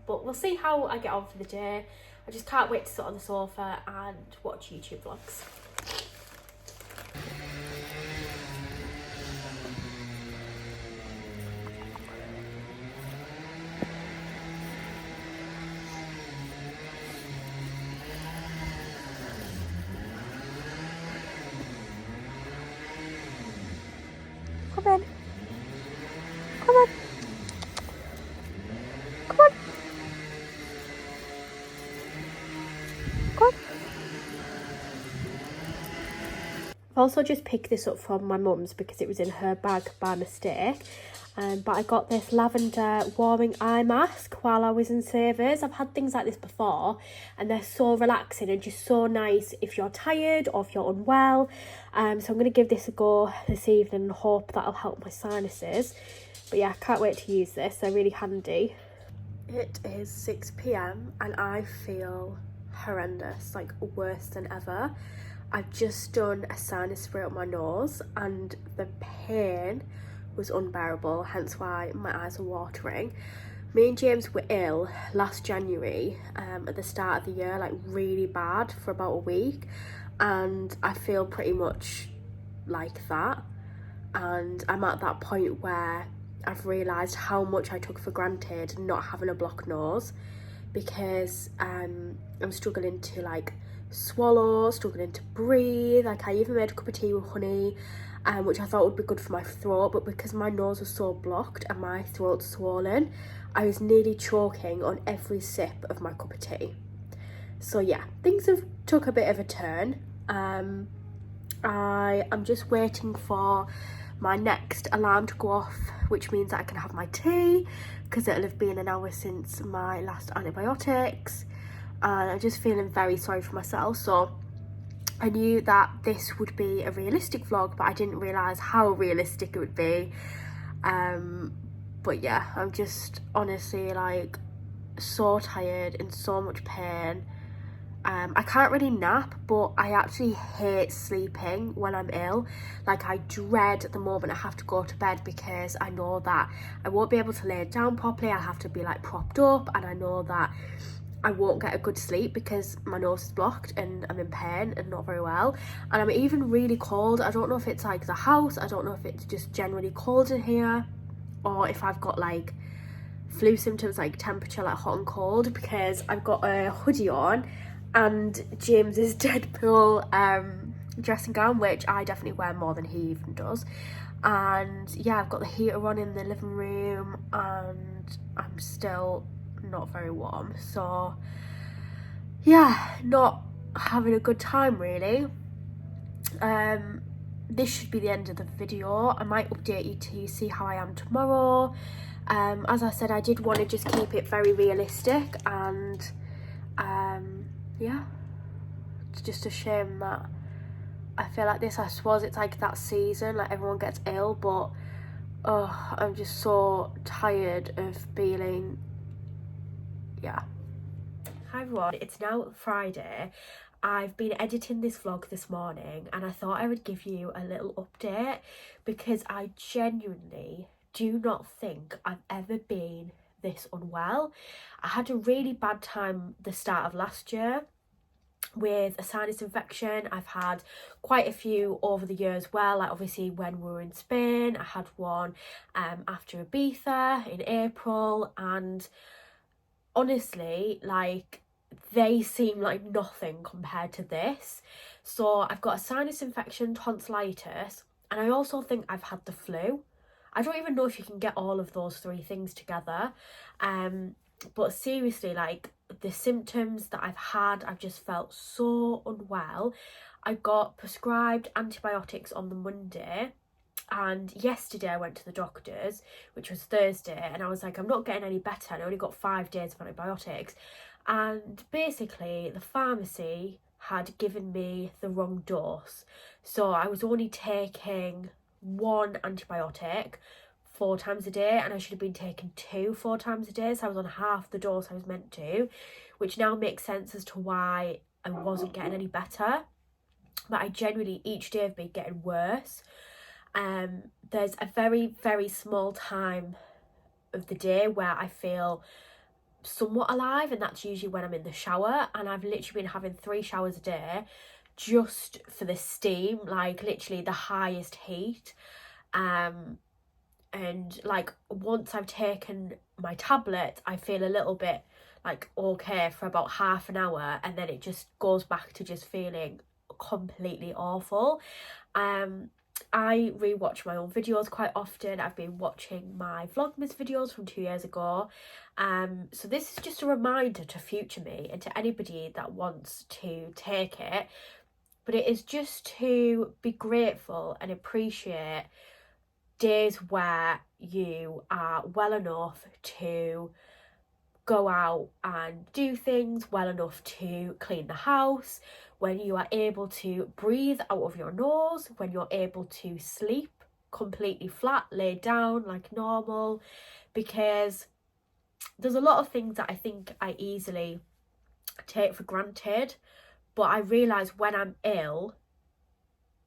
but we'll see how I get on for the day. I just can't wait to sit on the sofa and watch YouTube vlogs. Come on. Come on. Come on. Come on. I've also just picked this up from my mum's because it was in her bag by mistake. But I got this lavender warming eye mask while I was in Savers. I've had things like this before, and they're so relaxing and just so nice if you're tired or if you're unwell. So I'm going to give this a go this evening and hope that'll help my sinuses. But yeah, I can't wait to use this. They're really handy. It is 6 p.m. and I feel horrendous, like worse than ever. I've just done a sinus spray up my nose, and the pain was unbearable, hence why my eyes are watering. Me and James were ill last January at the start of the year, like really bad for about a week, and I feel pretty much like that. And I'm at that point where I've realised how much I took for granted not having a blocked nose, because I'm struggling to like swallow, struggling to breathe. Like I even made a cup of tea with honey, which I thought would be good for my throat, but because my nose was so blocked and my throat's swollen, I was nearly choking on every sip of my cup of tea. So yeah, things have took a bit of a turn. I am just waiting for my next alarm to go off, which means that I can have my tea, because it'll have been an hour since my last antibiotics. and I'm just feeling very sorry for myself. So I knew that this would be a realistic vlog, but I didn't realise how realistic it would be. But yeah, I'm just honestly like so tired, in so much pain. I can't really nap, but I actually hate sleeping when I'm ill. Like, I dread the moment I have to go to bed, because I know that I won't be able to lay down properly. I'll have to be like propped up, and I know that I won't get a good sleep because my nose is blocked and I'm in pain and not very well. And I'm even really cold. I don't know if it's like the house, I don't know if it's just generally cold in here, or if I've got like flu symptoms, like temperature, like hot and cold, because I've got a hoodie on and James's Deadpool dressing gown, which I definitely wear more than he even does. And yeah, I've got the heater on in the living room and I'm still not very warm. So yeah, not having a good time really. This should be the end of the video. I might update you to see how I am tomorrow. As I said, I did want to just keep it very realistic, and yeah, it's just a shame that I feel like this. I suppose it's like that season, like everyone gets ill, but oh, I'm just so tired of feeling, yeah. Hi everyone, it's now Friday. I've been editing this vlog this morning and I thought I would give you a little update, because I genuinely do not think I've ever been this unwell. I had a really bad time the start of last year with a sinus infection. I've had quite a few over the year as well. Like obviously when we were in Spain, I had one after Ibiza in April, and honestly, like, they seem like nothing compared to this. So I've got a sinus infection, tonsillitis, and I also think I've had the flu. I don't even know if you can get all of those three things together. But seriously, like, the symptoms that I've had, I've just felt so unwell. I got prescribed antibiotics on the Monday, and yesterday I went to the doctor's, which was Thursday, and I was like, I'm not getting any better. I only got 5 days of antibiotics. And basically the pharmacy had given me the wrong dose. So I was only taking 1 antibiotic 4 times a day, and I should have been taking 2 4 times a day. So I was on half the dose I was meant to, which now makes sense as to why I wasn't getting any better. But I genuinely, each day have been getting worse. There's a very, very small time of the day where I feel somewhat alive, and that's usually when I'm in the shower, and I've literally been having 3 showers a day just for the steam, like literally the highest heat. And like once I've taken my tablet, I feel a little bit like okay for about half an hour, and then it just goes back to just feeling completely awful. I rewatch my own videos quite often. I've been watching my Vlogmas videos from 2 years ago. So this is just a reminder to future me and to anybody that wants to take it. But it is just to be grateful and appreciate days where you are well enough to go out and do things, well enough to clean the house, when you are able to breathe out of your nose, when you're able to sleep completely flat, lay down like normal. Because there's a lot of things that I think I easily take for granted, but I realise when I'm ill,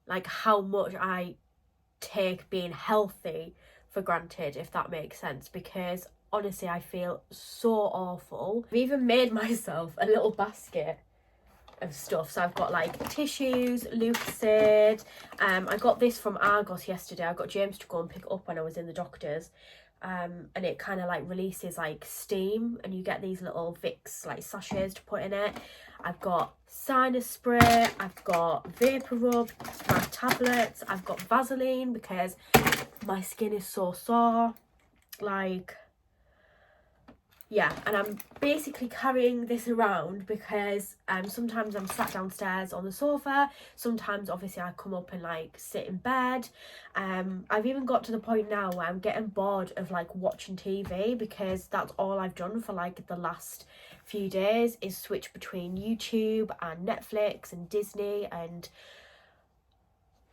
like how much I take being healthy for granted, if that makes sense. Because honestly, I feel so awful. I've even made myself a little basket of stuff. So I've got like tissues, Lucid. I got this from Argos yesterday. I got James to go and pick it up when I was in the doctor's. And it kind of like releases like steam, and you get these little Vicks like sachets to put in it. I've got sinus spray, I've got vapor rub, my tablets, I've got Vaseline because my skin is so sore. Like, yeah, and I'm basically carrying this around because sometimes I'm sat downstairs on the sofa, sometimes obviously I come up and like sit in bed. I've even got to the point now where I'm getting bored of like watching TV, because that's all I've done for like the last few days is switch between YouTube and Netflix and Disney, and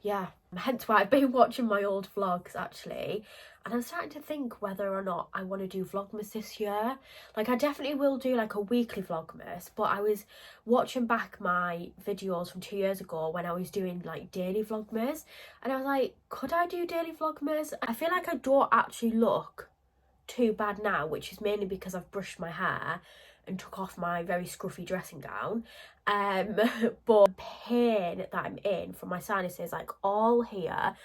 yeah, hence why I've been watching my old vlogs actually. And I'm starting to think whether or not I want to do Vlogmas this year. Like, I definitely will do like a weekly Vlogmas, but I was watching back my videos from 2 years ago when I was doing like daily Vlogmas, and I was like, could I do daily Vlogmas? I feel like I don't actually look too bad now, which is mainly because I've brushed my hair and took off my very scruffy dressing gown. But the pain that I'm in from my sinuses, like all here,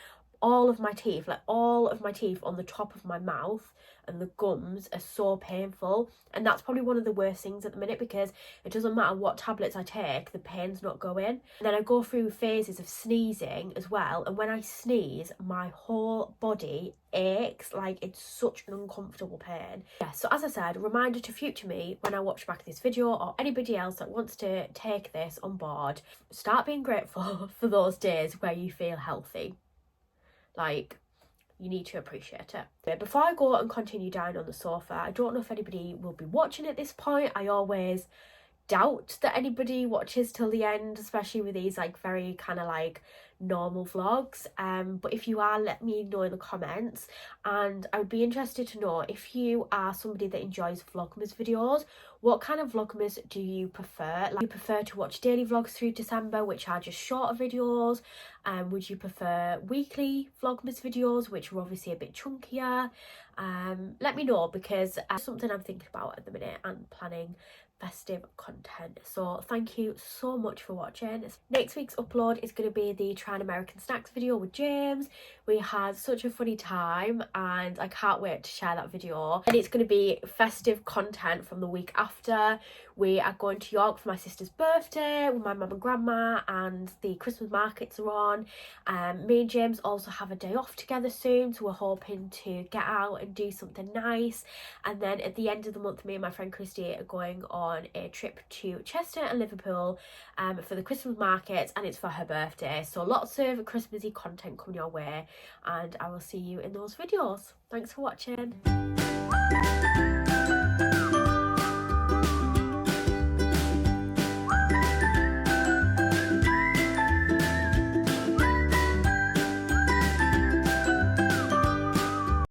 all of my teeth, like all of my teeth on the top of my mouth and the gums are so painful. And that's probably one of the worst things at the minute, because it doesn't matter what tablets I take, the pain's not going. And then I go through phases of sneezing as well, and when I sneeze my whole body aches, like it's such an uncomfortable pain. Yeah, so as I said, a reminder to future me when I watch back this video, or anybody else that wants to take this on board, start being grateful for those days where you feel healthy. Like, you need to appreciate it. But before I go and continue down on the sofa, I don't know if anybody will be watching at this point. I always doubt that anybody watches till the end, especially with these like very kind of like normal vlogs. But if you are, let me know in the comments, and I would be interested to know if you are somebody that enjoys Vlogmas videos, what kind of Vlogmas do you prefer? Like, do you prefer to watch daily vlogs through December, which are just shorter videos? Would you prefer weekly Vlogmas videos, which are obviously a bit chunkier? Let me know, because it's something I'm thinking about at the minute and planning festive content. So thank you so much for watching. Next week's upload is going to be the Trying American Snacks video with James. We had such a funny time and I can't wait to share that video. And it's going to be festive content from the week after. We are going to York for my sister's birthday with my mum and grandma, and the Christmas markets are on. Me and James also have a day off together soon, so we're hoping to get out and do something nice. And then at the end of the month, me and my friend Christy are going on a trip to Chester and Liverpool for the Christmas markets, and it's for her birthday. So lots of Christmassy content coming your way, and I will see you in those videos. Thanks for watching.